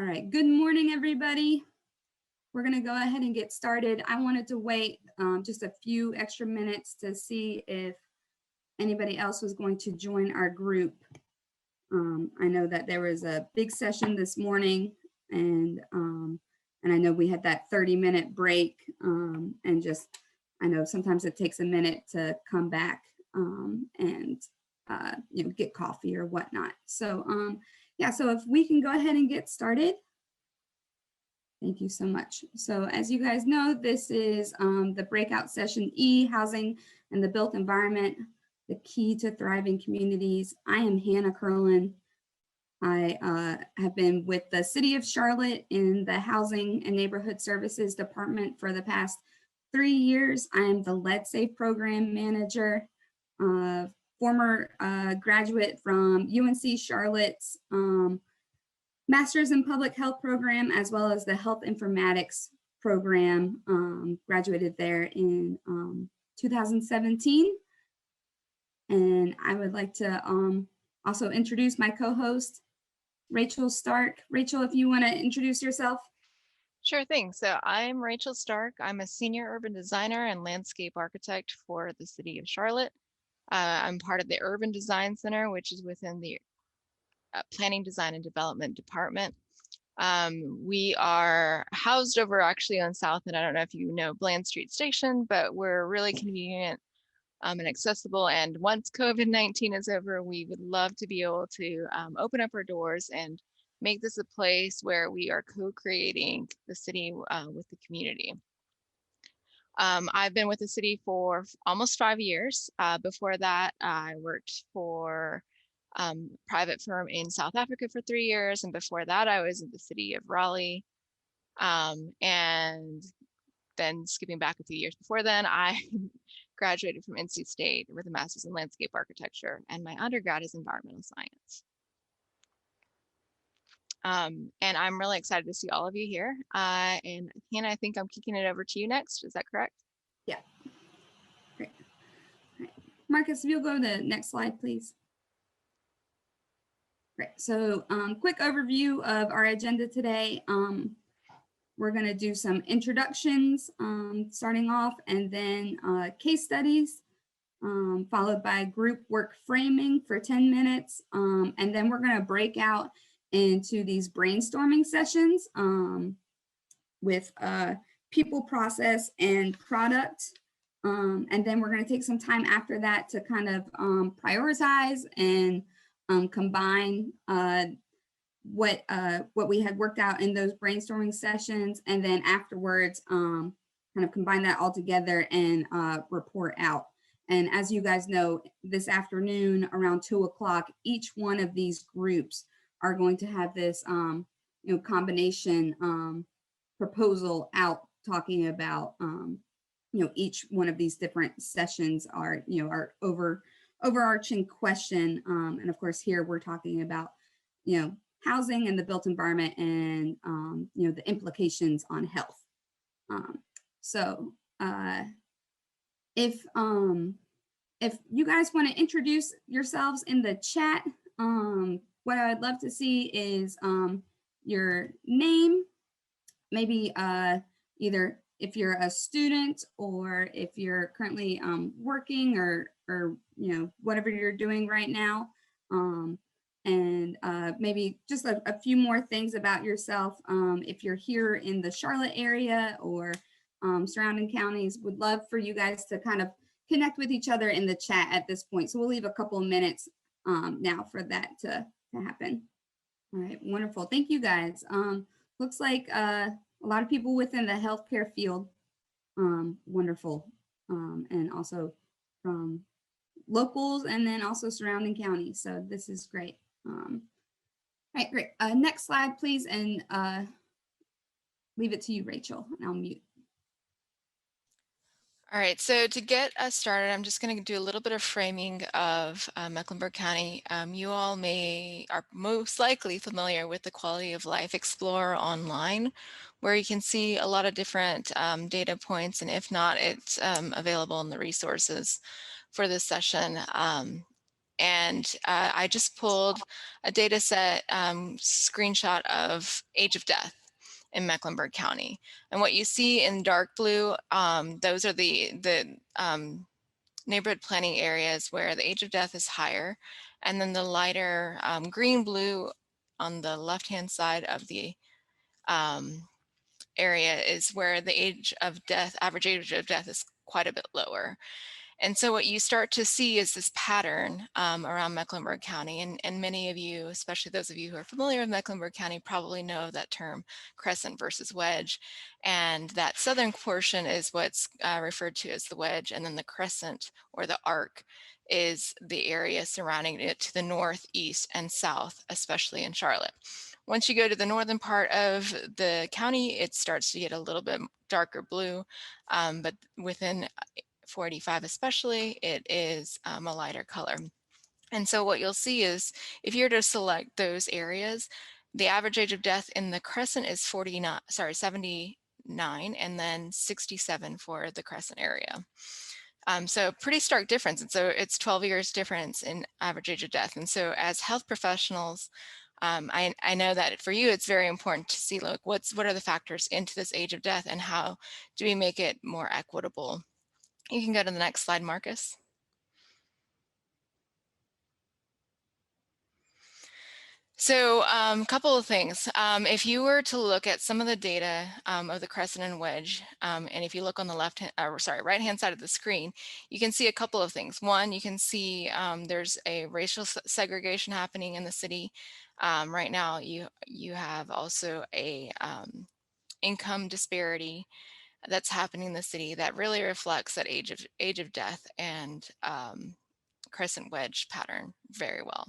right, good morning, everybody. We're going to go ahead and get started. I wanted to wait just a few extra minutes to see if anybody else was going to join our group. I know that there was a big session this morning, and I know we had that 30-minute break, and just I know sometimes it takes a minute to come back and get coffee or whatnot. So yeah, so if we can go ahead and get started. Thank you so much. So as you guys know, this is the breakout session E, Housing and the Built Environment, the Key to Thriving Communities. I am Hannah Curlin. I have been with the City of Charlotte in the Housing and Neighborhood Services Department for the past 3 years. I am the Lead Safe Program Manager, former graduate from UNC Charlotte's Master's in Public Health program, as well as the Health Informatics program, graduated there in 2017. And I would like to also introduce my co-host, Rachel Stark. Rachel, if you want to introduce yourself. Sure thing. So I'm Rachel Stark. I'm a senior urban designer and landscape architect for the City of Charlotte. I'm part of the Urban Design Center, which is within the Planning, Design, and Development Department. We are housed over actually on South, and I don't know if you know Bland Street Station, but we're really convenient and accessible. And once COVID-19 is over, we would love to be able to open up our doors and make this a place where we are co-creating the city with the community. I've been with the city for almost 5 years. Before that, I worked for private firm in South Africa for 3 years. And before that, I was in the city of Raleigh. And then skipping back a few years before then, I graduated from NC State with a master's in landscape architecture, and my undergrad is environmental science. And I'm really excited to see all of you here. And Hannah, I think I'm kicking it over to you next. Is that correct? Yeah. Great. All right. Marcus, if you'll go to the next slide, please. Great. So quick overview of our agenda today. We're going to do some introductions starting off, and then case studies, followed by group work framing for 10 minutes. And then we're going to break out into these brainstorming sessions with people, process, and product. And then we're going to take some time after that to kind of prioritize and combine what we had worked out in those brainstorming sessions, and then afterwards kind of combine that all together and report out. And as you guys know, this afternoon around 2 o'clock, each one of these groups are going to have this combination proposal out, talking about each one of these different sessions are our overarching question. And of course, here we're talking about housing and the built environment, and the implications on health. So if you guys want to introduce yourselves in the chat, what I would love to see is your name, maybe either if you're a student or if you're currently working or whatever you're doing right now, and maybe just a few more things about yourself. If you're here in the Charlotte area or surrounding counties, would love for you guys to kind of connect with each other in the chat at this point. So we'll leave a couple of minutes now for that to happen. All right, wonderful. Thank you guys. Looks like a lot of people within the healthcare field. Wonderful. And also from locals and then also surrounding counties. So this is great. All right, great. Next slide, please. And leave it to you, Rachel, and I'll mute. All right, so to get us started, I'm just going to do a little bit of framing of Mecklenburg County. You all are most likely familiar with the Quality of Life Explorer online, where you can see a lot of different data points, and if not, it's available in the resources for this session. And I just pulled a data set screenshot of age of death in Mecklenburg County. And what you see in dark blue, those are the neighborhood planning areas where the age of death is higher. And then the lighter green blue on the left-hand side of the area is where the age of death, average age of death, is quite a bit lower. And so what you start to see is this pattern around Mecklenburg County, and many of you, especially those of you who are familiar with Mecklenburg County, probably know that term crescent versus wedge. And that southern portion is what's referred to as the wedge, and then the crescent or the arc is the area surrounding it to the north, east, and south, especially in Charlotte. Once you go to the northern part of the county, it starts to get a little bit darker blue, but within 485 especially, it is a lighter color. And so what you'll see is if you're to select those areas, the average age of death in the crescent is 79, and then 67 for the crescent area. So pretty stark difference. And so it's 12 years difference in average age of death. And so as health professionals, I know that for you, it's very important to see, look, what are the factors into this age of death and how do we make it more equitable? You can go to the next slide, Marcus. So a couple of things. If you were to look at some of the data of the crescent and wedge, and if you look on the right-hand side of the screen, you can see a couple of things. One, you can see there's a racial segregation happening in the city. Right now, you have also a income disparity that's happening in the city that really reflects that age of death and crescent wedge pattern very well.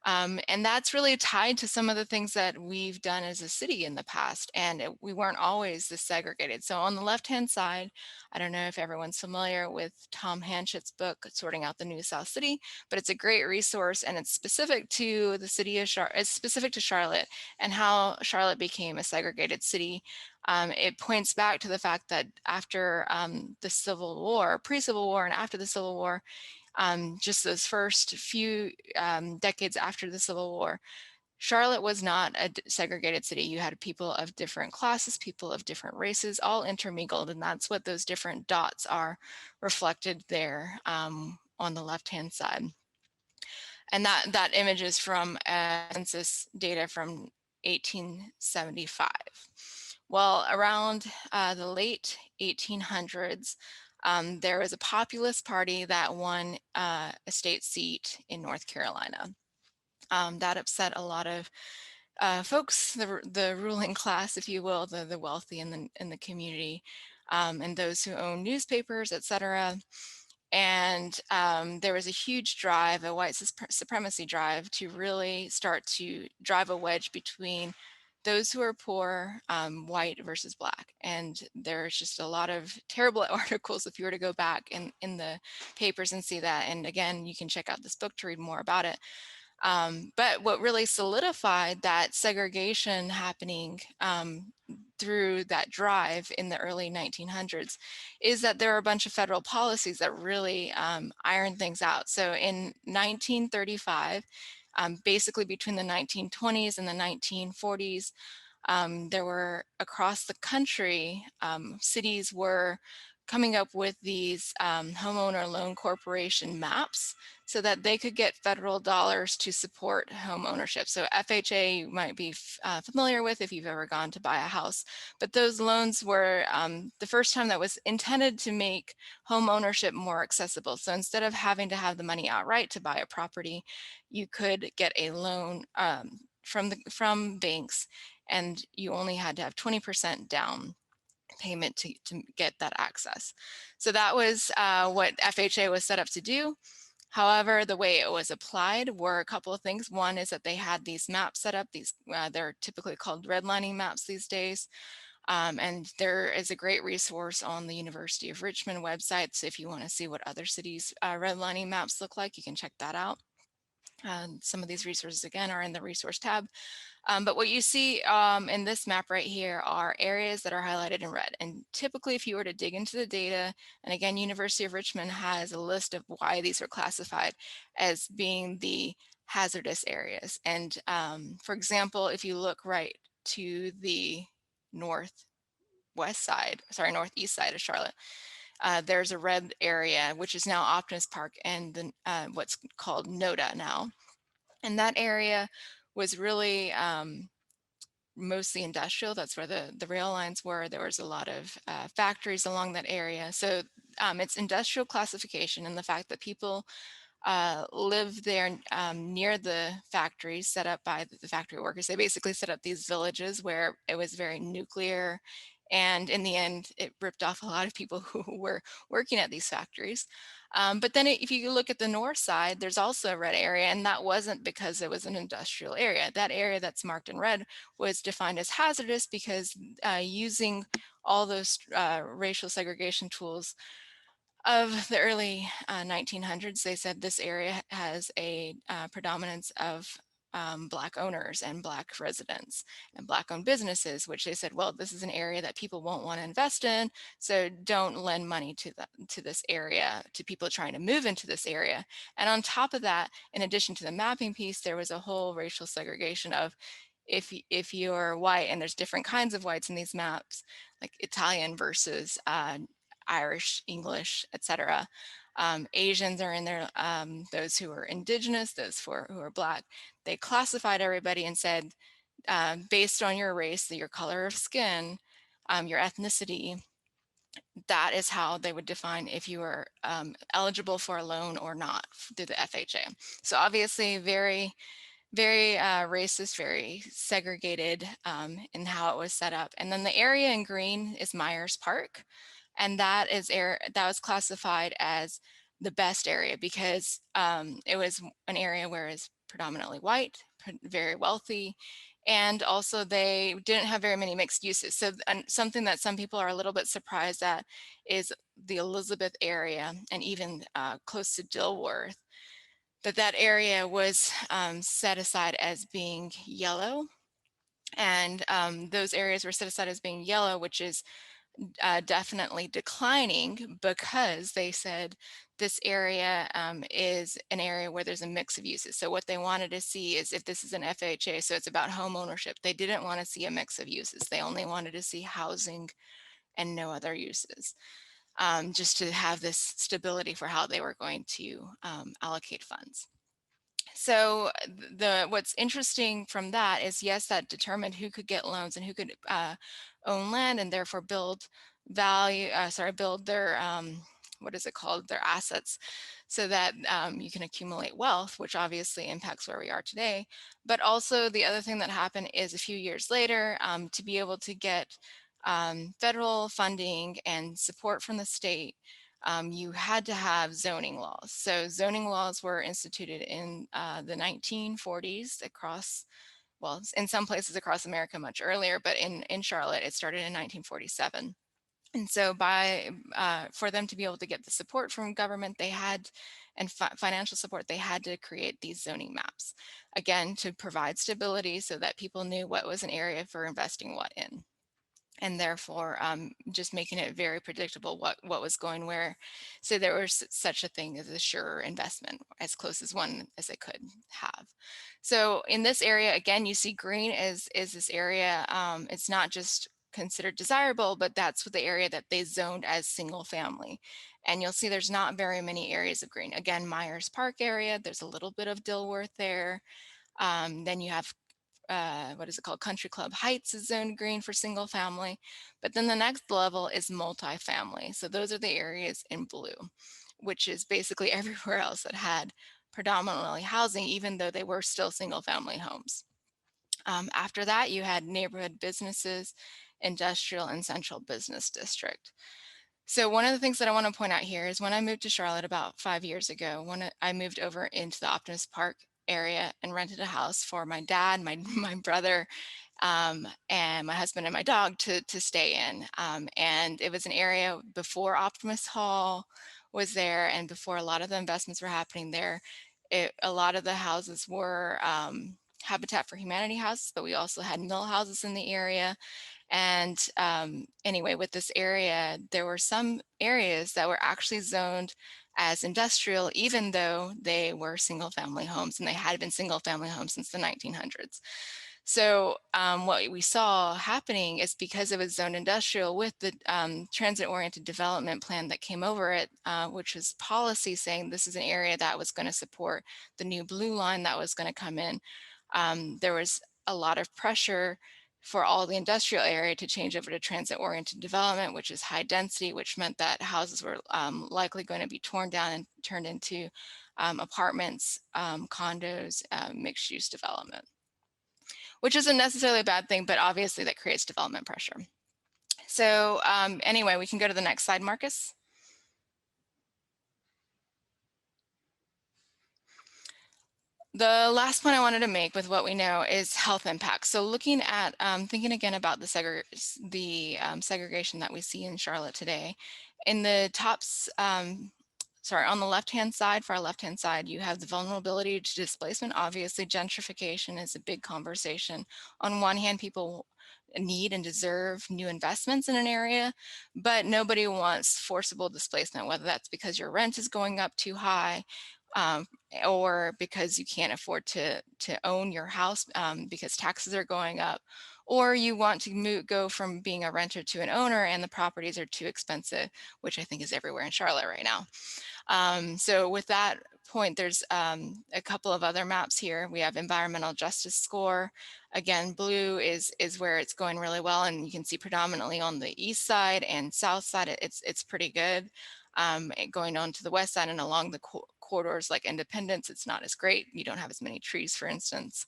And that's really tied to some of the things that we've done as a city in the past, and we weren't always this segregated. So on the left-hand side, I don't know if everyone's familiar with Tom Hanchett's book, Sorting Out the New South City, but it's a great resource, and it's specific to the city of Charlotte. It's specific to Charlotte and how Charlotte became a segregated city. It points back to the fact that after the Civil War, pre-Civil War and after the Civil War, just those first few decades after the Civil War, Charlotte was not a segregated city. You had people of different classes, people of different races, all intermingled, and that's what those different dots are reflected there on the left-hand side. And that image is from census data from 1875. Well, around the late 1800s, there was a populist party that won a state seat in North Carolina. That upset a lot of folks, the ruling class, if you will, the wealthy in the community, and those who own newspapers, etc. And there was a huge drive, a white supremacy drive, to really start to drive a wedge between those who are poor, white versus black. And there's just a lot of terrible articles if you were to go back in the papers and see that. And again, you can check out this book to read more about it. But what really solidified that segregation happening through that drive in the early 1900s is that there are a bunch of federal policies that really iron things out. So in 1935, basically between the 1920s and the 1940s, there were across the country, cities were coming up with these homeowner loan corporation maps so that they could get federal dollars to support home ownership. So FHA you might be familiar with if you've ever gone to buy a house, but those loans were the first time that was intended to make home ownership more accessible. So instead of having to have the money outright to buy a property, you could get a loan from banks, and you only had to have 20% down payment to get that access. So that was what FHA was set up to do. However, the way it was applied were a couple of things. One is that they had these maps set up. These they're typically called redlining maps these days. And there is a great resource on the University of Richmond website. So if you want to see what other cities' redlining maps look like, you can check that out. Some of these resources, again, are in the resource tab. But what you see in this map right here are areas that are highlighted in red. And typically, if you were to dig into the data, and again, University of Richmond has a list of why these are classified as being the hazardous areas. And for example, if you look right to the northeast side of Charlotte, there's a red area, which is now Optimus Park and then what's called NODA now. And that area was really mostly industrial. That's where the rail lines were. There was a lot of factories along that area. So it's industrial classification, and the fact that people live there near the factories set up by the factory workers. They basically set up these villages where it was very nuclear. And in the end, it ripped off a lot of people who were working at these factories. But then if you look at the north side, there's also a red area, and that wasn't because it was an industrial area. That area that's marked in red was defined as hazardous because using all those racial segregation tools of the early 1900s, they said this area has a predominance of Black owners and Black residents and Black owned businesses, which they said, well, this is an area that people won't want to invest in, so don't lend money to this area, to people trying to move into this area. And on top of that, in addition to the mapping piece, there was a whole racial segregation of if you're white, and there's different kinds of whites in these maps, like Italian versus Irish, English, etc. Asians are in there, those who are indigenous, those who are Black. They classified everybody and said, based on your race, your color of skin, your ethnicity, that is how they would define if you were eligible for a loan or not through the FHA. So obviously very racist, very segregated in how it was set up. And then the area in green is Myers Park. And that was classified as the best area because it was an area where it's predominantly white, very wealthy, and also they didn't have very many mixed uses. So something that some people are a little bit surprised at is the Elizabeth area and even close to Dilworth, that area was set aside as being yellow. And those areas were set aside as being yellow, which is definitely declining because they said this area is an area where there's a mix of uses. So what they wanted to see is if this is an FHA, so it's about home ownership, they didn't want to see a mix of uses. They only wanted to see housing and no other uses, just to have this stability for how they were going to allocate funds. So what's interesting from that is, yes, that determined who could get loans and who could own land and therefore build build their what is it called, their assets, so that you can accumulate wealth, which obviously impacts where we are today. But also the other thing that happened is a few years later, to be able to get federal funding and support from the state, you had to have zoning laws. So zoning laws were instituted in the 1940s across, well, in some places across America much earlier, but in Charlotte, it started in 1947. And so for them to be able to get the support from government, they had, and financial support, they had to create these zoning maps, again, to provide stability so that people knew what was an area for investing what in. And therefore just making it very predictable what was going where. So there was such a thing as a sure investment, as close as one as they could have. So in this area, again, you see green is this area. It's not just considered desirable, but that's the area that they zoned as single family. And you'll see there's not very many areas of green. Again, Myers Park area, there's a little bit of Dilworth there. Then you have what is it called? Country Club Heights is zoned green for single family. But then the next level is multifamily. So those are the areas in blue, which is basically everywhere else that had predominantly housing, even though they were still single family homes. After that, you had neighborhood businesses, industrial, and central business district. So one of the things that I want to point out here is when I moved to Charlotte about 5 years ago, when I moved over into the Optimus Park area and rented a house for my dad, my brother, and my husband and my dog to stay in. And it was an area before Optimus Hall was there and before a lot of the investments were happening there. A lot of the houses were Habitat for Humanity houses, but we also had mill houses in the area. And anyway, with this area, there were some areas that were actually zoned as industrial, even though they were single family homes, and they had been single family homes since the 1900s. So what we saw happening is, because it was zoned industrial, with the transit-oriented development plan that came over it, which was policy saying this is an area that was going to support the new blue line that was going to come in, there was a lot of pressure for all the industrial area to change over to transit-oriented development, which is high density, which meant that houses were likely going to be torn down and turned into apartments, condos, mixed-use development, which isn't necessarily a bad thing, but obviously that creates development pressure. So anyway, we can go to the next slide, Marcus. The last point I wanted to make with what we know is health impacts. So looking at, thinking again about the segregation that we see in Charlotte today, in the tops, sorry, on the left-hand side, for our left-hand side, you have the vulnerability to displacement. Obviously, gentrification is a big conversation. On one hand, people need and deserve new investments in an area, but nobody wants forcible displacement, whether that's because your rent is going up too high, or because you can't afford to own your house because taxes are going up, or you want to go from being a renter to an owner and the properties are too expensive, which I think is everywhere in Charlotte right now. So with that point, there's a couple of other maps here. We have environmental justice score. Again, blue is where it's going really well, and you can see predominantly on the east side and south side, it's pretty good. Going on to the west side and along the corridors like Independence, it's not as great. You don't have as many trees, for instance.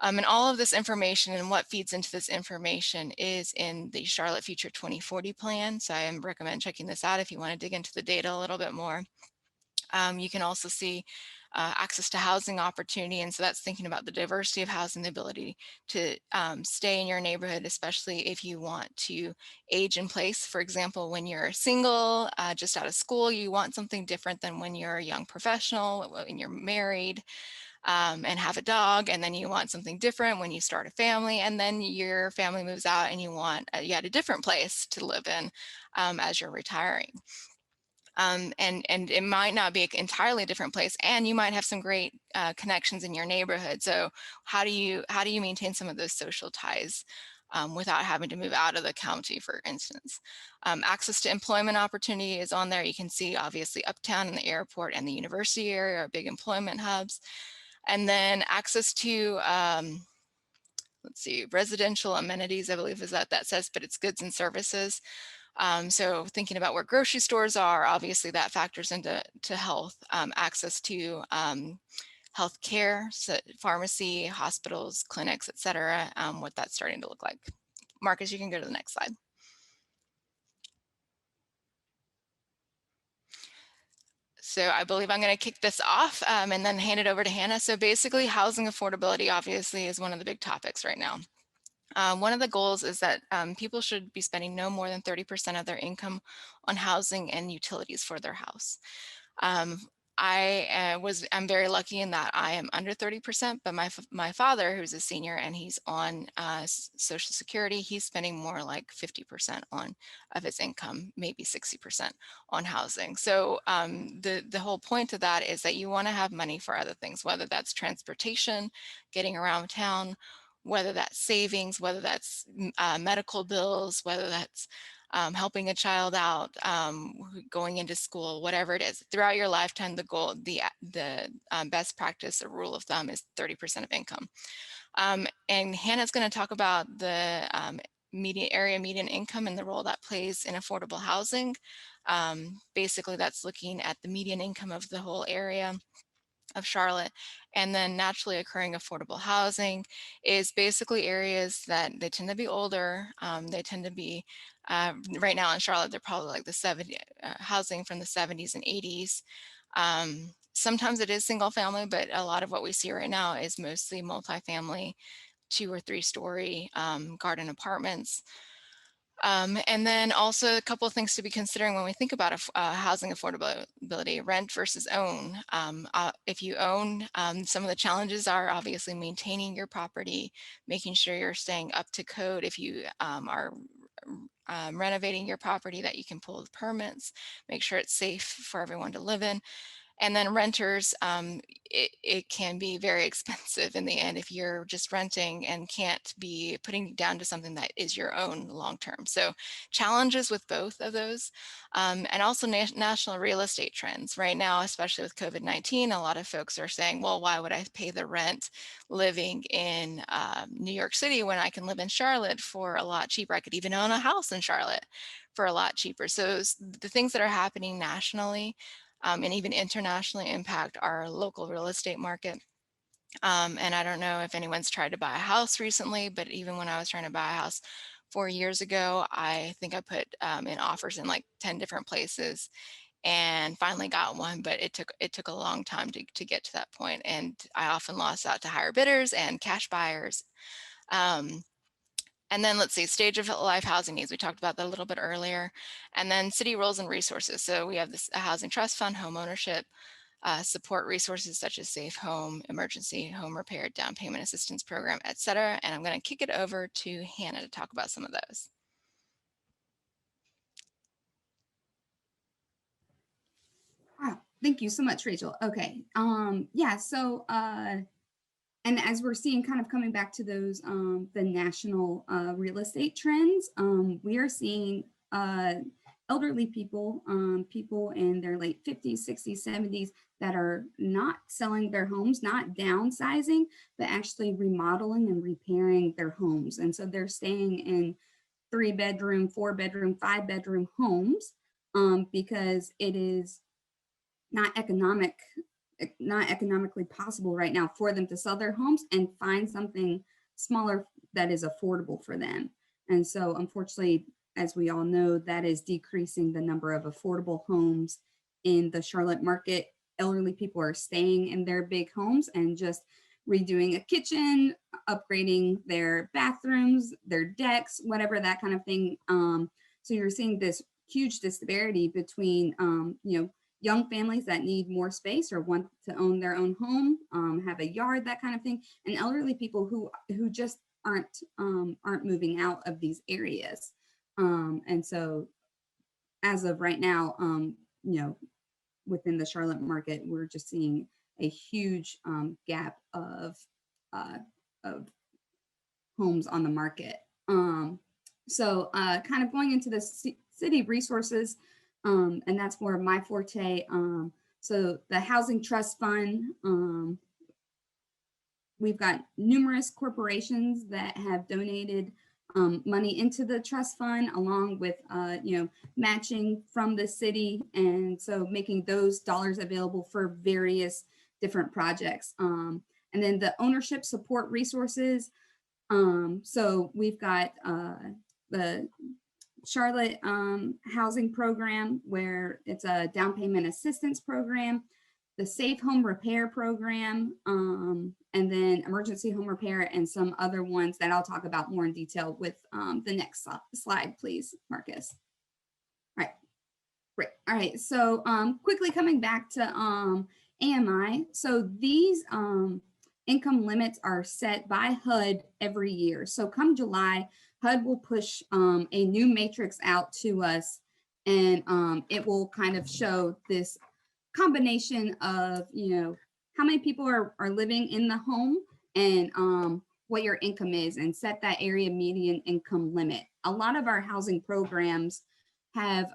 And all of this information and what feeds into this information is in the Charlotte Future 2040 plan. So I recommend checking this out if you want to dig into the data a little bit more. You can also see access to housing opportunity. And so that's thinking about the diversity of housing, the ability to stay in your neighborhood, especially if you want to age in place. For example, when you're single, just out of school, you want something different than when you're a young professional, when you're married and have a dog, and then you want something different when you start a family, and then your family moves out and you want yet a different place to live in as you're retiring. And it might not be an entirely different place, and you might have some great connections in your neighborhood. So how do you maintain some of those social ties without having to move out of the county, for instance? Access to employment opportunity is on there. You can see obviously Uptown and the airport and the university area are big employment hubs. And then access to let's see, residential amenities, I believe is that says, but it's goods and services. So thinking about where grocery stores are, obviously that factors into health, access to health care, so pharmacy, hospitals, clinics, etc. What that's starting to look like. Marcus, you can go to the next slide. So I believe I'm going to kick this off and then hand it over to Hannah. So basically, housing affordability obviously is one of the big topics right now. One of the goals is that people should be spending no more than 30% of their income on housing and utilities for their house. I'm very lucky in that I am under 30%, but my father, who's a senior and he's on Social Security, he's spending more like 50% of his income, maybe 60% on housing. So the whole point of that is that you want to have money for other things, whether that's transportation, getting around town, whether that's savings, whether that's medical bills, whether that's helping a child out, going into school, whatever it is. Throughout your lifetime, the best practice or rule of thumb is 30% of income. And Hannah's going to talk about the median income and the role that plays in affordable housing. Basically, that's looking at the median income of the whole area of Charlotte. And then naturally occurring affordable housing is basically areas that they tend to be older. They tend to be, right now in Charlotte, they're probably like the housing from the 70s and 80s. Sometimes it is single family, but a lot of what we see right now is mostly multifamily, 2 or 3 story garden apartments. And then also a couple of things to be considering when we think about housing affordability, rent versus own. If you own, some of the challenges are obviously maintaining your property, making sure you're staying up to code. If you are renovating your property, that you can pull the permits, make sure it's safe for everyone to live in. And then renters, it can be very expensive in the end if you're just renting and can't be putting down to something that is your own long term. So challenges with both of those, and also national real estate trends. Right now, especially with COVID-19, a lot of folks are saying, well, why would I pay the rent living in New York City when I can live in Charlotte for a lot cheaper? I could even own a house in Charlotte for a lot cheaper. So the things that are happening nationally and even internationally impact our local real estate market. And I don't know if anyone's tried to buy a house recently, but even when I was trying to buy a house 4 years ago, I think I put in offers in like 10 different places and finally got one, but it took a long time to get to that point. And I often lost out to higher bidders and cash buyers. And then let's see, stage of life housing needs. We talked about that a little bit earlier. And then city roles and resources. So we have this housing trust fund, home ownership, support resources such as safe home, emergency home repair, down payment assistance program, et cetera. And I'm going to kick it over to Hannah to talk about some of those. Wow, thank you so much, Rachel. Okay, yeah, so and as we're seeing kind of coming back to those the national real estate trends, we are seeing elderly people, people in their late 50s, 60s, 70s that are not selling their homes, not downsizing, but actually remodeling and repairing their homes. And so they're staying in 3-bedroom, 4-bedroom, 5-bedroom homes because it is not economically possible right now for them to sell their homes and find something smaller that is affordable for them. And so unfortunately, as we all know, that is decreasing the number of affordable homes in the Charlotte market. Elderly people are staying in their big homes and just redoing a kitchen, upgrading their bathrooms, their decks, whatever, that kind of thing. So you're seeing this huge disparity between, young families that need more space or want to own their own home, have a yard, that kind of thing, and elderly people who just aren't moving out of these areas. And so as of right now, within the Charlotte market, we're just seeing a huge gap of homes on the market. So kind of going into the city resources, and that's more of my forte. So the Housing Trust Fund, we've got numerous corporations that have donated money into the trust fund, along with matching from the city, and so making those dollars available for various different projects. And then the ownership support resources. So we've got the Charlotte housing program, where it's a down payment assistance program, the safe home repair program, and then emergency home repair, and some other ones that I'll talk about more in detail with the next slide, please, Marcus. All right, great. All right, so quickly coming back to AMI. So these income limits are set by HUD every year. So come July, HUD will push a new matrix out to us, and it will kind of show this combination of, how many people are living in the home, and what your income is, and set that area median income limit. A lot of our housing programs have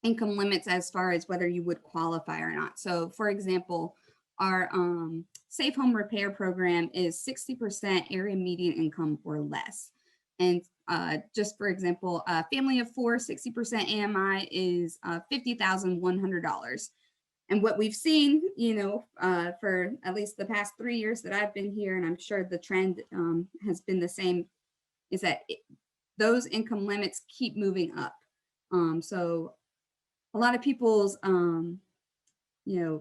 income limits as far as whether you would qualify or not. So for example, our safe home repair program is 60% area median income or less. And just for example, a family of 4, 60% AMI is $50,100. And what we've seen, for at least the past 3 years that I've been here, and I'm sure the trend has been the same, is that those income limits keep moving up. So a lot of people's,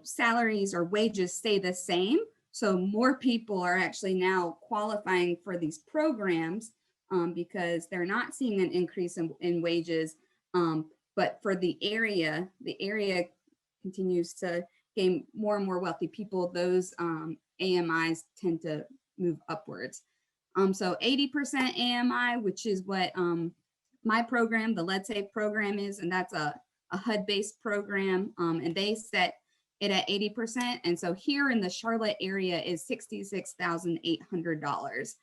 salaries or wages stay the same. So more people are actually now qualifying for these programs, because they're not seeing an increase in wages. But for the area continues to gain more and more wealthy people. Those AMIs tend to move upwards. So 80% AMI, which is what my program, the Let's Save program is, and that's a HUD-based program, and they set it at 80%. And so here in the Charlotte area is $66,800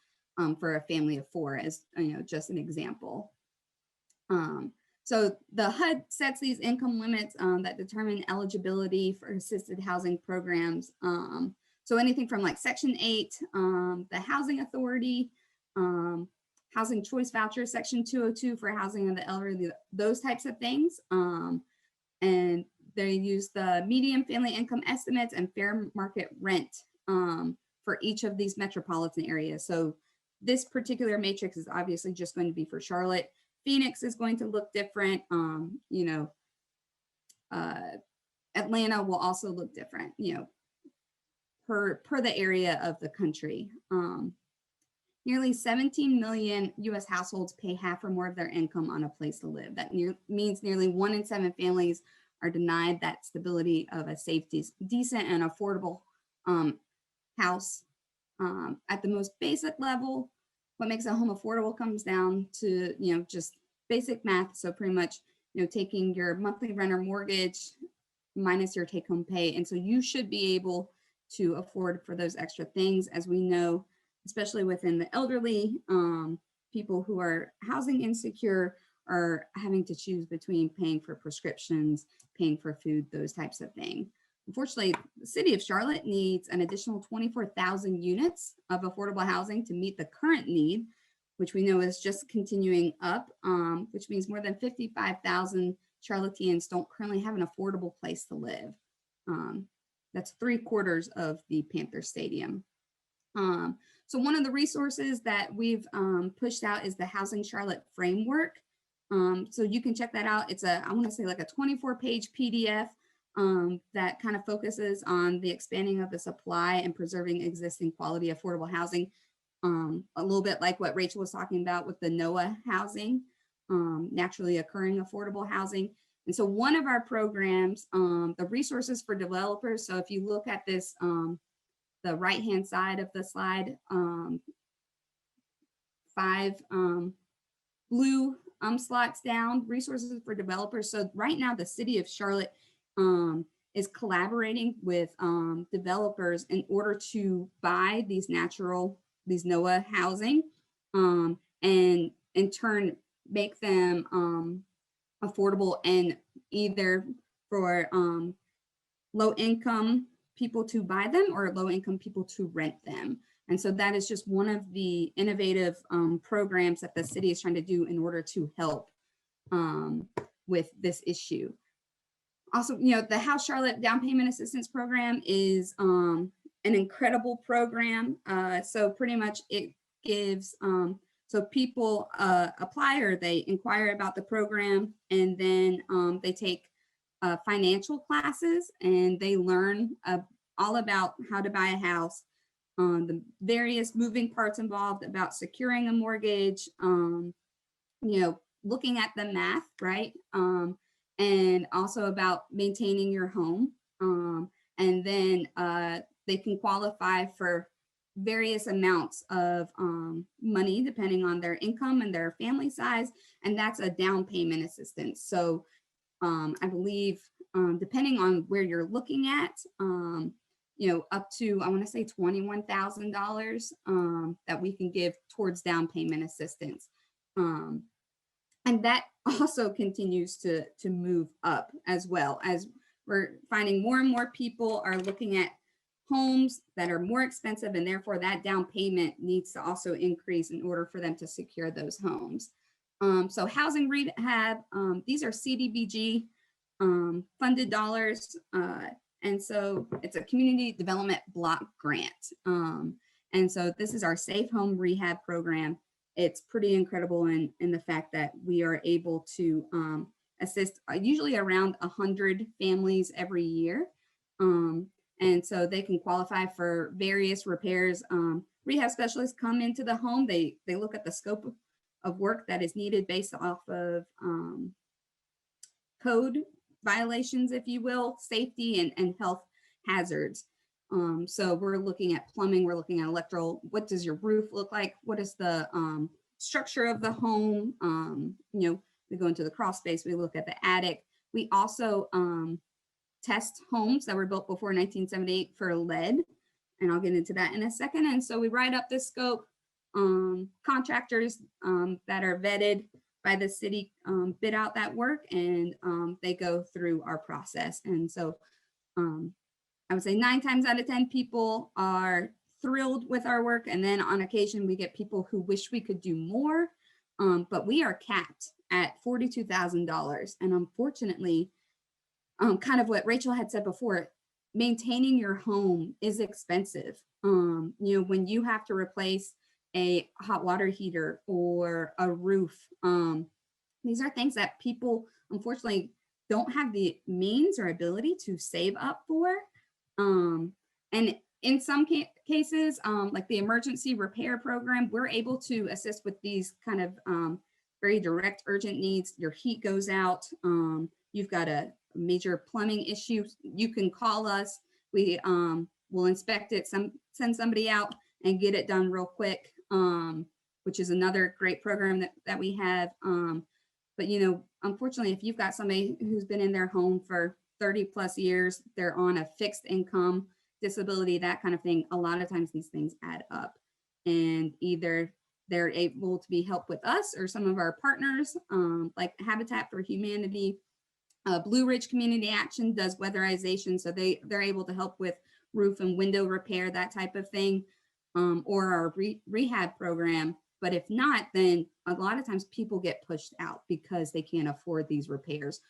for a family of four, as just an example. So the HUD sets these income limits that determine eligibility for assisted housing programs. So anything from like Section 8, the Housing Authority, Housing Choice Voucher, Section 202 for housing of the elderly, those types of things. And they use the median family income estimates and fair market rent for each of these metropolitan areas. So this particular matrix is obviously just going to be for Charlotte. Phoenix is going to look different. Atlanta will also look different, per the area of the country. Nearly 17 million US households pay half or more of their income on a place to live. That means nearly 1 in 7 families are denied that stability of a safe, decent, and affordable house. At the most basic level, what makes a home affordable comes down to, just basic math. So pretty much, taking your monthly rent or mortgage minus your take-home pay. And so you should be able to afford for those extra things. As we know, especially within the elderly, people who are housing insecure are having to choose between paying for prescriptions, paying for food, those types of things. Unfortunately, the city of Charlotte needs an additional 24,000 units of affordable housing to meet the current need, which we know is just continuing up, which means more than 55,000 Charlotteans don't currently have an affordable place to live. That's 3/4 of the Panther Stadium. So one of the resources that we've pushed out is the Housing Charlotte Framework. So you can check that out. It's I want to say like a 24-page PDF that kind of focuses on the expanding of the supply and preserving existing quality affordable housing. A little bit like what Rachel was talking about with the NOAA housing, naturally occurring affordable housing. And so one of our programs, the resources for developers. So if you look at this, the right-hand side of the slide, 5 blue slots down, resources for developers. So right now the city of Charlotte is collaborating with developers in order to buy these NOAA housing and in turn make them affordable, and either for low income people to buy them or low income people to rent them. And so that is just one of the innovative programs that the city is trying to do in order to help with this issue. Also, the House Charlotte Down Payment Assistance Program is an incredible program. So pretty much it gives, so people apply or they inquire about the program, and then they take financial classes and they learn all about how to buy a house, the various moving parts involved about securing a mortgage, looking at the math, right? And also about maintaining your home. And then they can qualify for various amounts of money depending on their income and their family size. And that's a down payment assistance. So I believe depending on where you're looking at, up to, I want to say $21,000 that we can give towards down payment assistance. And that also continues to move up, as well as we're finding more and more people are looking at homes that are more expensive, and therefore that down payment needs to also increase in order for them to secure those homes. So housing rehab, these are CDBG funded dollars. And so it's a community development block grant. And so this is our Safe Home Rehab program. It's pretty incredible in the fact that we are able to assist usually around 100 families every year. And so they can qualify for various repairs. Rehab specialists come into the home, they look at the scope work that is needed based off of code violations, if you will, safety and health hazards. So we're looking at plumbing, we're looking at electrical. What does your roof look like? What is the structure of the home? You know, we go into the crawl space, we look at the attic. We also test homes that were built before 1978 for lead, and I'll get into that in a second. And so we write up this scope. Contractors that are vetted by the city bid out that work, and they go through our process. And so I would say 9 times out of 10 people are thrilled with our work, and then on occasion we get people who wish we could do more, but we are capped at $42,000. And unfortunately, kind of what Rachel had said before, maintaining your home is expensive. You know, when you have to replace a hot water heater or a roof, these are things that people unfortunately don't have the means or ability to save up for. And in some cases, like the emergency repair program, we're able to assist with these kind of very direct urgent needs. Your heat goes out, you've got a major plumbing issue, you can call us. We will inspect it, send somebody out and get it done real quick, which is another great program that we have. But, you know, unfortunately, if you've got somebody who's been in their home for 30 plus years, they're on a fixed income, disability, that kind of thing, a lot of times these things add up, and either they're able to be helped with us or some of our partners, like Habitat for Humanity. Blue Ridge Community Action does weatherization, so they're able to help with roof and window repair, that type of thing, or our rehab program. But if not, then a lot of times people get pushed out because they can't afford these repairs,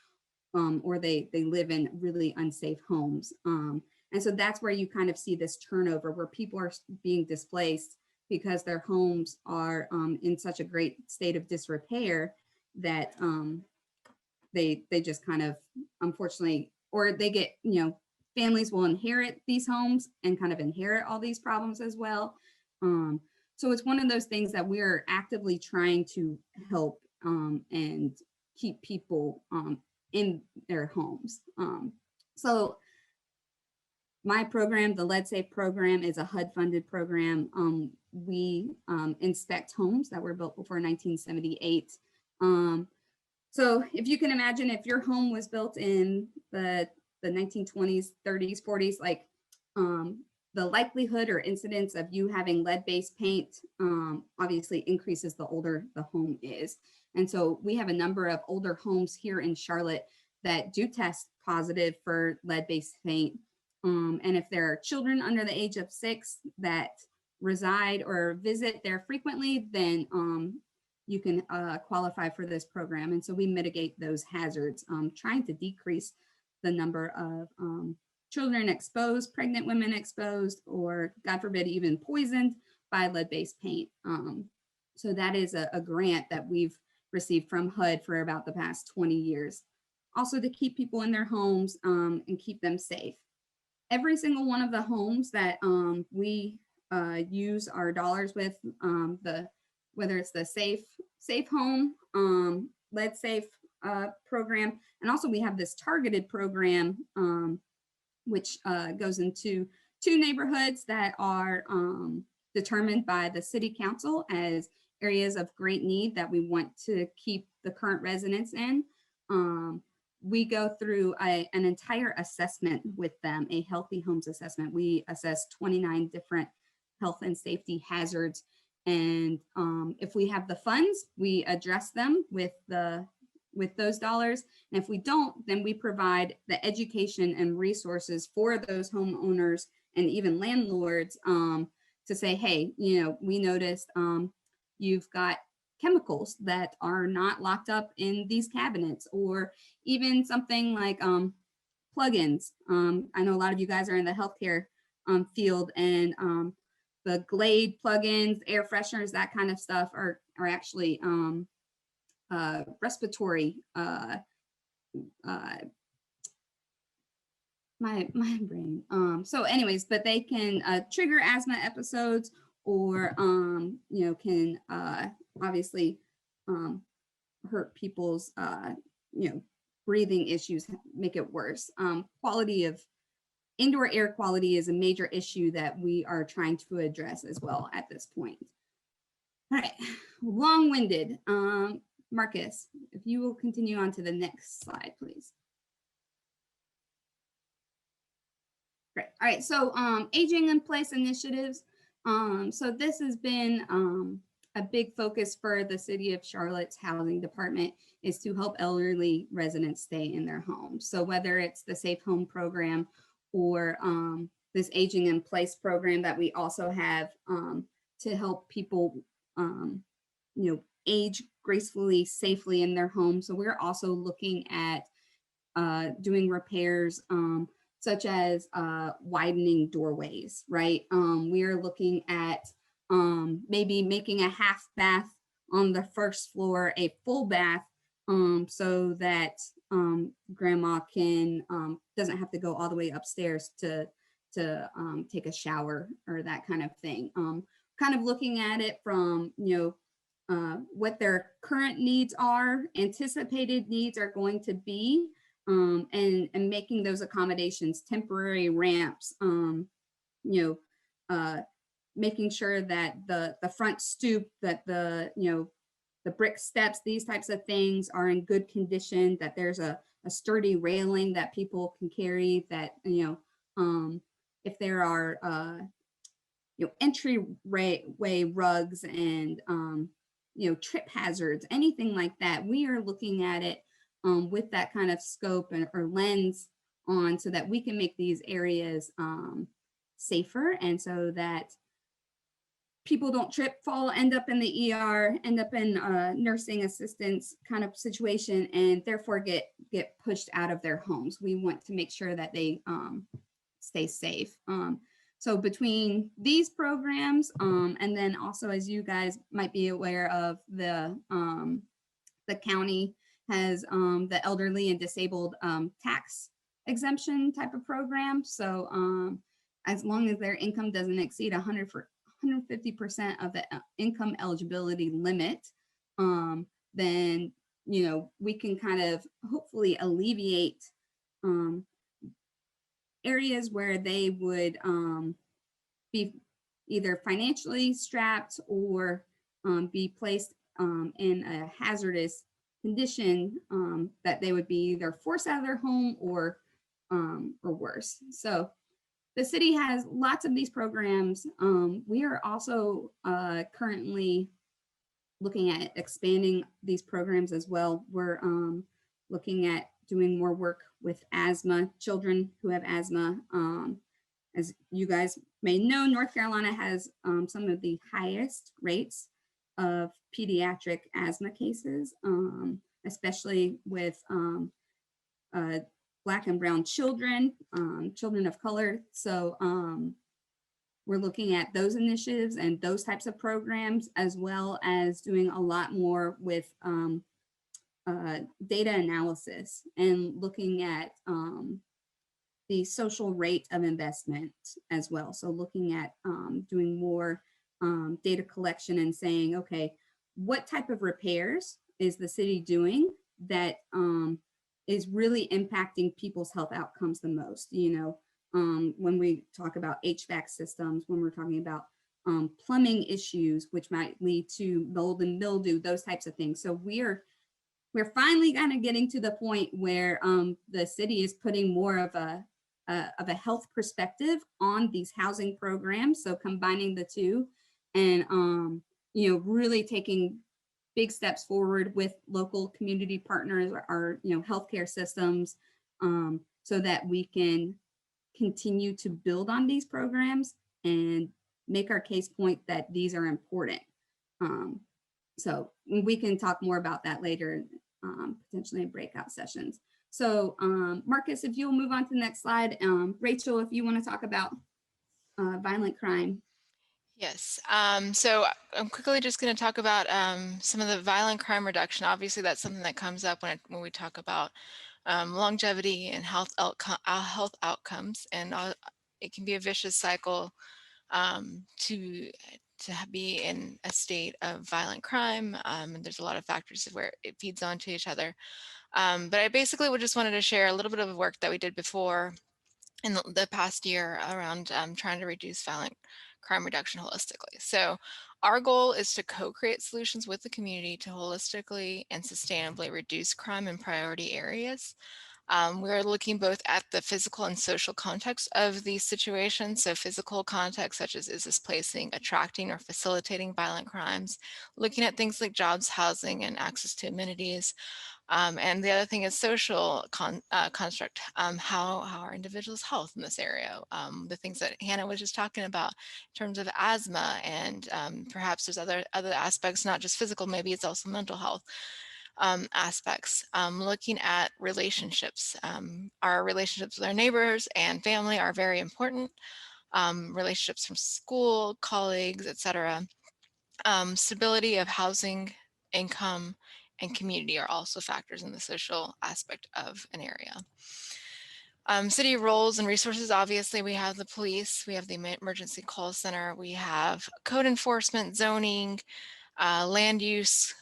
or they live in really unsafe homes. And so that's where you kind of see this turnover where people are being displaced because their homes are in such a great state of disrepair that they just kind of, unfortunately, or they get, you know, families will inherit these homes and kind of inherit all these problems as well. So it's one of those things that we're actively trying to help and keep people in their homes. So my program, the Lead Safe program, is a HUD funded program. We inspect homes that were built before 1978. So if you can imagine, if your home was built in the 1920s, 30s, 40s, like the likelihood or incidence of you having lead-based paint obviously increases the older the home is. And so we have a number of older homes here in Charlotte that do test positive for lead-based paint. And if there are children under the age of 6 that reside or visit there frequently, then you can qualify for this program. And so we mitigate those hazards, trying to decrease the number of children exposed, pregnant women exposed, or God forbid, even poisoned by lead-based paint. So that is a grant that we've received from HUD for about the past 20 years. Also to keep people in their homes and keep them safe. Every single one of the homes that we use our dollars with, whether it's the safe home, lead safe program, and also we have this targeted program, which goes into 2 neighborhoods that are determined by the city council as areas of great need that we want to keep the current residents in. We go through an entire assessment with them, a healthy homes assessment. We assess 29 different health and safety hazards. And if we have the funds, we address them with those dollars. And if we don't, then we provide the education and resources for those homeowners and even landlords to say, hey, you know, we noticed you've got chemicals that are not locked up in these cabinets, or even something like plugins. I know a lot of you guys are in the healthcare field, and the Glade plugins, air fresheners, that kind of stuff are actually respiratory. My brain. So anyways, but they can trigger asthma episodes, or you know, can obviously hurt people's, breathing issues, make it worse. Quality of indoor air quality is a major issue that we are trying to address as well at this point. All right, long-winded. Marcus, if you will continue on to the next slide, please. Great. All right, so aging in place initiatives. So this has been a big focus for the City of Charlotte's Housing Department, is to help elderly residents stay in their homes. So whether it's the Safe Home Program or this Aging in Place program that we also have to help people, age gracefully, safely in their home. So we're also looking at doing repairs such as widening doorways, right? We are looking at maybe making a half bath on the first floor, a full bath, so that grandma can doesn't have to go all the way upstairs to take a shower or that kind of thing. Kind of looking at it from what their current needs are, anticipated needs are going to be, and making those accommodations, temporary ramps, making sure that the front stoop, that the brick steps, these types of things are in good condition, that there's a sturdy railing that people can carry, that if there are entryway rugs and trip hazards, anything like that, we are looking at it with that kind of scope or lens on, so that we can make these areas safer, and so that people don't trip, fall, end up in the ER, end up in nursing assistance kind of situation, and therefore get pushed out of their homes. We want to make sure that they stay safe. So between these programs, and then also, as you guys might be aware of, the county has the elderly and disabled tax exemption type of program. So as long as their income doesn't exceed 150% of the income eligibility limit, then we can kind of hopefully alleviate areas where they would be either financially strapped or be placed in a hazardous condition, that they would be either forced out of their home or worse. So the city has lots of these programs. We are also currently looking at expanding these programs as well. We're looking at doing more work with asthma, children who have asthma. As you guys may know, North Carolina has some of the highest rates of pediatric asthma cases, especially with Black and brown children, children of color. So we're looking at those initiatives and those types of programs, as well as doing a lot more with data analysis and looking at the social rate of investment as well. So looking at doing more data collection and saying, okay, what type of repairs is the city doing that is really impacting people's health outcomes the most? When we talk about HVAC systems, when we're talking about plumbing issues, which might lead to mold and mildew, those types of things. So we're finally kind of getting to the point where the city is putting more of a health perspective on these housing programs. So combining the two, and really taking big steps forward with local community partners, our healthcare systems, so that we can continue to build on these programs and make our case point that these are important. So we can talk more about that later, potentially in breakout sessions. So Marcus, if you'll move on to the next slide. Rachel, if you want to talk about violent crime. Yes, so I'm quickly just going to talk about some of the violent crime reduction. Obviously, that's something that comes up when we talk about longevity and health outcomes, and it can be a vicious cycle to be in a state of violent crime. And there's a lot of factors where it feeds onto each other. But I basically just wanted to share a little bit of work that we did before in the past year around trying to reduce violent crime reduction holistically. So our goal is to co-create solutions with the community to holistically and sustainably reduce crime in priority areas. We're looking both at the physical and social context of these situations. So physical context, such as is this placing, attracting, or facilitating violent crimes, looking at things like jobs, housing, and access to amenities. And the other thing is social construct, how are individuals' health in this area? The things that Hannah was just talking about in terms of asthma, and perhaps there's other aspects, not just physical, maybe it's also mental health aspects. Looking at relationships. Our relationships with our neighbors and family are very important. Relationships from school, colleagues, etc. Stability of housing, income, and community are also factors in the social aspect of an area. City roles and resources, obviously we have the police, we have the emergency call center, we have code enforcement, zoning, land use,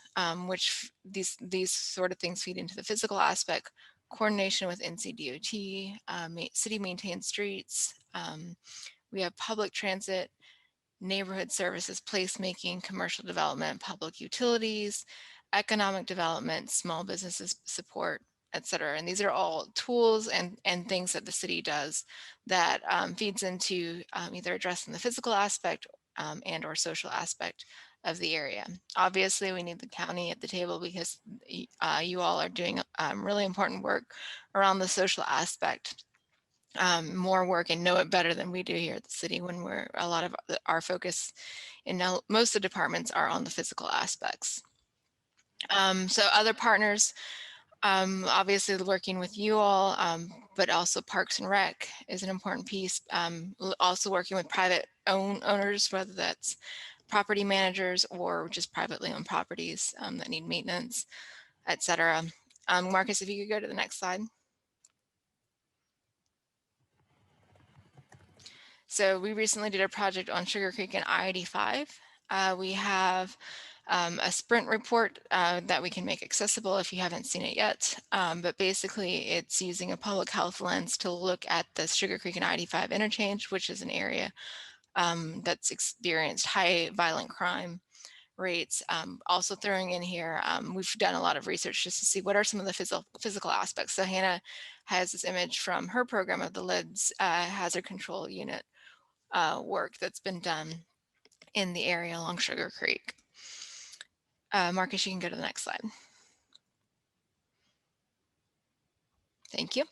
which these sort of things feed into the physical aspect, coordination with NCDOT, city maintained streets, we have public transit, neighborhood services, placemaking, commercial development, public utilities, economic development, small businesses support, etc. And these are all tools and things that the city does that feeds into either addressing the physical aspect and or social aspect of the area. Obviously, we need the county at the table because you all are doing really important work around the social aspect. More work and know it better than we do here at the city, when a lot of our focus in most of the departments are on the physical aspects. So other partners, obviously working with you all, but also Parks and Rec is an important piece. Also working with private owners, whether that's property managers or just privately owned properties that need maintenance, etc. Marcus, if you could go to the next slide. So we recently did a project on Sugar Creek and I-85. We have a sprint report that we can make accessible if you haven't seen it yet. But basically it's using a public health lens to look at the Sugar Creek and I-85 interchange, which is an area that's experienced high violent crime rates. Also throwing in here, we've done a lot of research just to see what are some of the physical aspects. So Hannah has this image from her program of the LIDS hazard control unit work that's been done in the area along Sugar Creek. Marcus, you can go to the next slide. Thank you.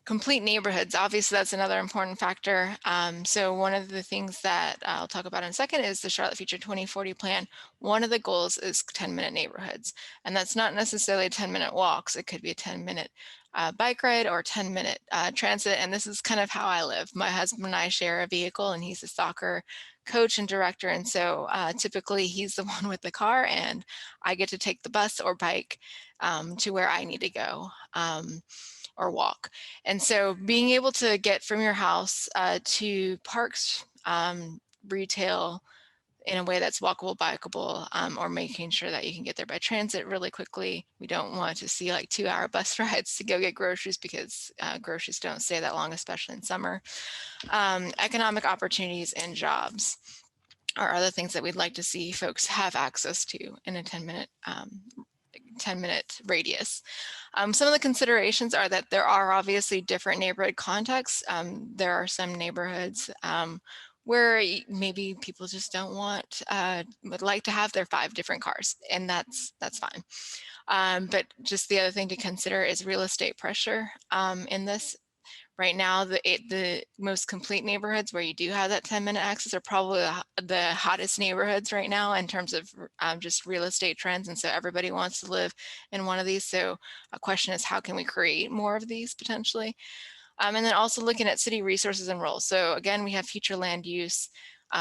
Complete neighborhoods, obviously that's another important factor. So one of the things that I'll talk about in a second is the Charlotte Future 2040 plan. One of the goals is 10-minute neighborhoods, and that's not necessarily 10-minute walks. It could be a 10-minute bike ride or 10-minute transit. And this is kind of how I live. My husband and I share a vehicle, and he's a soccer coach and director. And so typically he's the one with the car, and I get to take the bus or bike to where I need to go. Or walk. And so being able to get from your house to parks, retail in a way that's walkable, bikeable, or making sure that you can get there by transit really quickly. We don't want to see like 2-hour bus rides to go get groceries, because groceries don't stay that long, especially in summer. Economic opportunities and jobs are other things that we'd like to see folks have access to in a 10-minute radius. Some of the considerations are that there are obviously different neighborhood contexts. There are some neighborhoods where maybe people just don't want, would like to have their 5 different cars, and that's fine. But just the other thing to consider is real estate pressure in this. Right now, the most complete neighborhoods where you do have that 10-minute access are probably the hottest neighborhoods right now in terms of just real estate trends. And so everybody wants to live in one of these. So a question is, how can we create more of these potentially? And then also looking at city resources and roles. So again, we have future land use.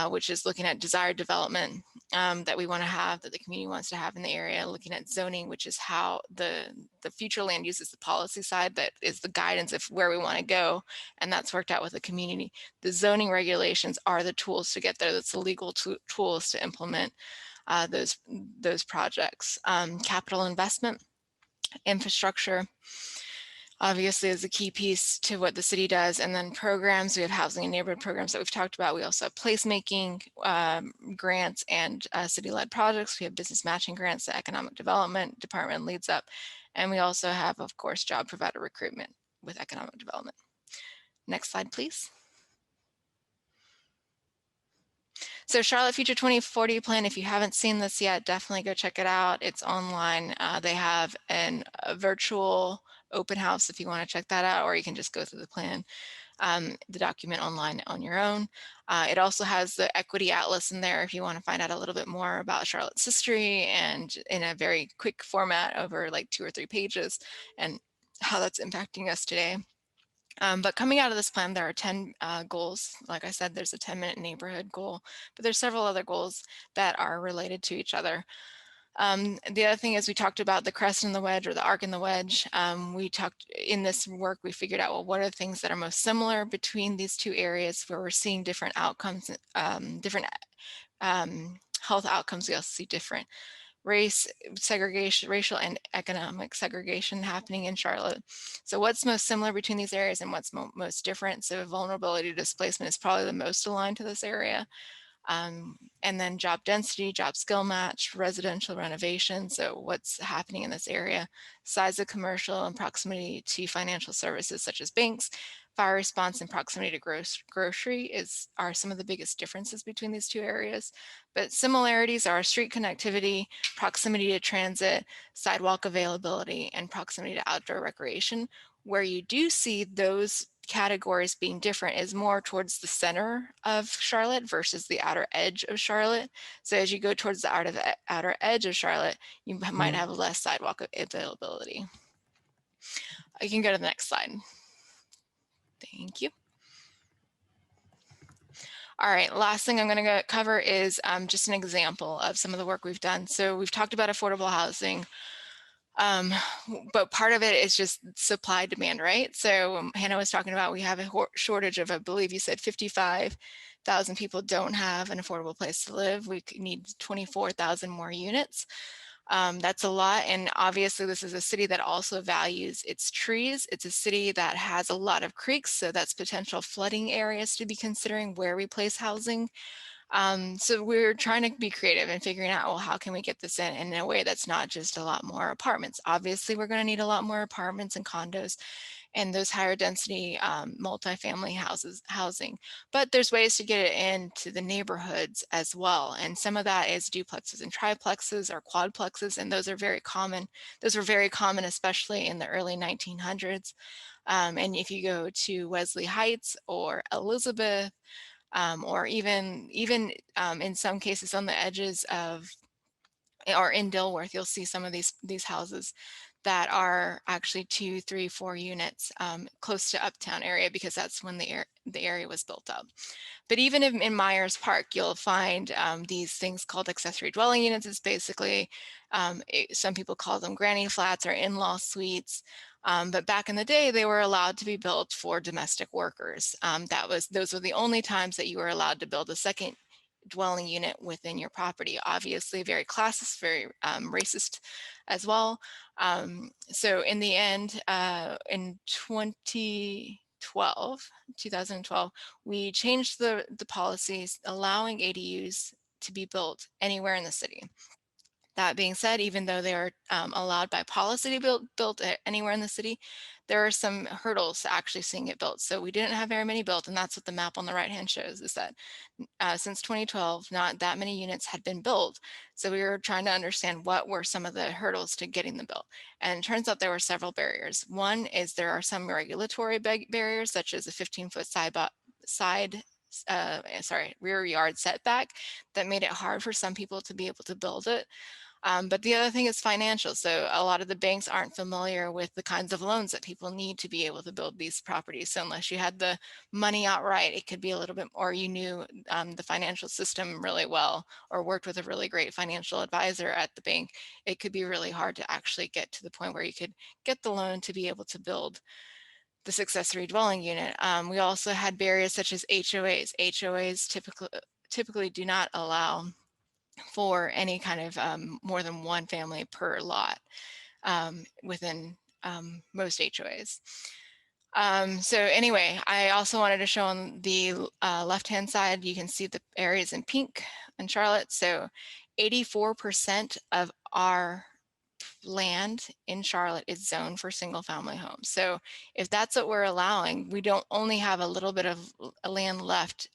which is looking at desired development that we want to have, that the community wants to have in the area, looking at zoning, which is how the future land use is the policy side, that is the guidance of where we want to go, and that's worked out with the community. The zoning regulations are the tools to get there. That's the legal tools to implement those projects. Capital investment, infrastructure, obviously is a key piece to what the city does. And then programs, we have housing and neighborhood programs that we've talked about. We also have placemaking grants and city-led projects. We have business matching grants that economic development department leads up. And we also have, of course, job provider recruitment with economic development. Next slide, please. So Charlotte Future 2040 plan, if you haven't seen this yet, definitely go check it out. It's online. They have a virtual open house if you want to check that out, or you can just go through the plan, the document online on your own. It also has the equity atlas in there if you want to find out a little bit more about Charlotte's history, and in a very quick format over like 2 or 3 pages, and how that's impacting us today. But coming out of this plan, there are 10 goals. Like I said, there's a 10-minute neighborhood goal, but there's several other goals that are related to each other. The other thing is we talked about the crest and the wedge, or the arc and the wedge. We talked in this work, we figured out, well, what are the things that are most similar between these two areas where we're seeing different outcomes, different health outcomes. We also see different race segregation, racial and economic segregation happening in Charlotte. So what's most similar between these areas and what's most different? So vulnerability displacement is probably the most aligned to this area. And then job density, job skill match, residential renovation. So what's happening in this area, size of commercial and proximity to financial services such as banks, fire response and proximity to grocery are some of the biggest differences between these two areas. But similarities are street connectivity, proximity to transit, sidewalk availability, and proximity to outdoor recreation. Where you do see those categories being different is more towards the center of Charlotte versus the outer edge of Charlotte. So as you go towards the outer edge of Charlotte, you might have less sidewalk availability. I can go to the next slide. Thank you. All right, last thing I'm going to cover is just an example of some of the work we've done. So we've talked about affordable housing. But part of it is just supply demand, right? So Hannah was talking about, we have a shortage of, I believe you said 55,000 people don't have an affordable place to live. We need 24,000 more units. That's a lot. And obviously this is a city that also values its trees. It's a city that has a lot of creeks. So that's potential flooding areas to be considering where we place housing. So we're trying to be creative and figuring out, well, how can we get this in a way that's not just a lot more apartments? Obviously, we're going to need a lot more apartments and condos and those higher density multifamily housing. But there's ways to get it into the neighborhoods as well. And some of that is duplexes and triplexes or quadplexes, and those are very common. Those were very common, especially in the early 1900s. And if you go to Wesley Heights or Elizabeth, or even in some cases on the edges of, or in Dilworth, you'll see some of these houses that are actually 2, 3, 4 units close to Uptown area, because that's when the area was built up. But even in Myers Park, you'll find these things called accessory dwelling units. It's basically, some people call them granny flats or in-law suites. But back in the day, they were allowed to be built for domestic workers. Those were the only times that you were allowed to build a second dwelling unit within your property. Obviously very classist, very racist as well. So in the end, in 2012, we changed the policies allowing ADUs to be built anywhere in the city. That being said, even though they are allowed by policy to be built anywhere in the city, there are some hurdles to actually seeing it built. So we didn't have very many built, and that's what the map on the right hand shows, is that since 2012, not that many units had been built. So we were trying to understand what were some of the hurdles to getting them built. And it turns out there were several barriers. One is there are some regulatory barriers, such as a 15-foot rear yard setback, that made it hard for some people to be able to build it. But the other thing is financial. So a lot of the banks aren't familiar with the kinds of loans that people need to be able to build these properties. So unless you had the money outright, it could be a little bit, or you knew the financial system really well, or worked with a really great financial advisor at the bank, it could be really hard to actually get to the point where you could get the loan to be able to build this accessory dwelling unit. We also had barriers such as HOAs. HOAs typically do not allow for any kind of more than one family per lot within most HOAs. So anyway, I also wanted to show on the left-hand side, you can see the areas in pink in Charlotte. So 84% of our land in Charlotte is zoned for single family homes. So if that's what we're allowing, we don't only have a little bit of land left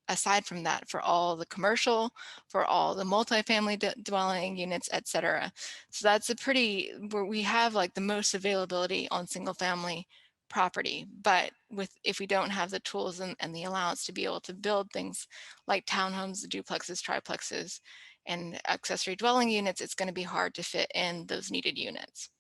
aside from that for all the commercial, for all the multifamily dwelling units, etc. So that's a pretty, where we have like the most availability on single family property. But if we don't have the tools and the allowance to be able to build things like townhomes, duplexes, triplexes, and accessory dwelling units, it's going to be hard to fit in those needed units.